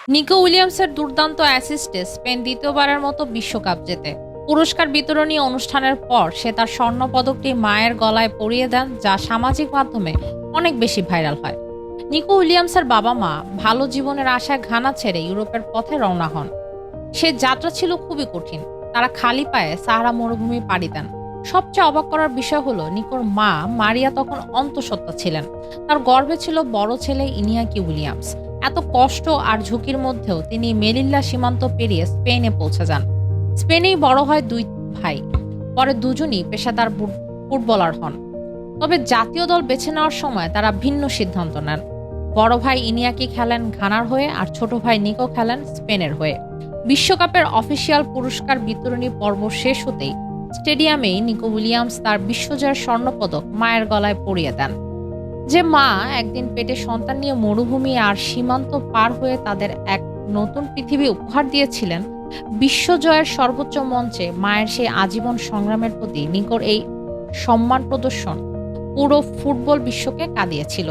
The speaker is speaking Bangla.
নিকো উইলিয়ামসের দুর্দান্ত অ্যাসিস্টে স্পেন দ্বিতীয়বারের মতো বিশ্বকাপ জেতে। পুরস্কার বিতরণী অনুষ্ঠানের পর সে তার স্বর্ণপদকটি মায়ের গলায় পরিয়ে দেন, যা সামাজিক মাধ্যমে অনেক বেশি ভাইরাল হয়। নিকো উইলিয়ামসের বাবা মা ভালো জীবনের আশায় ঘানা ছেড়ে ইউরোপের পথে রওনা হন। সে যাত্রা ছিল খুবই কঠিন। তারা খালি পায়ে সাহারা মরুভূমি পাড়ি দেন। সবচেয়ে অবাক করার বিষয় হলো নিকোর মা মারিয়া তখন অন্তঃসত্ত্বা ছিলেন। তার গর্ভে ছিল বড় ছেলে ইনিয়াকি উইলিয়ামস। এত কষ্ট আর ঝুঁকির মধ্যেও তিনি মেলিল্লা সীমান্ত পেরিয়ে স্পেনে পৌঁছে যান। স্পেনেই বড় হয় দুই ভাই। পরে দুজনই পেশাদার ফুটবলার হন। তবে জাতীয় দল বেছে নেওয়ার সময় তারা ভিন্ন সিদ্ধান্ত নেন। বড় ভাই ইনিয়াকি খেলেন ঘানার হয়ে আর ছোট ভাই নিকো খেলেন স্পেনের হয়ে। বিশ্বকাপের অফিসিয়াল পুরস্কার বিতরণী পর্ব শেষ হতেই স্টেডিয়ামেই নিকো উইলিয়ামস তার বিশ্বজয়ের স্বর্ণপদক মায়ের গলায় পরিয়ে দেন। যে মা একদিন পেটে সন্তান নিয়ে মরুভূমি আর সীমান্ত পার হয়ে তাদের এক নতুন পৃথিবী উপহার দিয়েছিলেন, বিশ্বজয়ের সর্বোচ্চ মঞ্চে মায়ের সেই আজীবন সংগ্রামের প্রতি নিকোর এই সম্মান প্রদর্শন পুরো ফুটবল বিশ্বকে কাঁদিয়েছিল।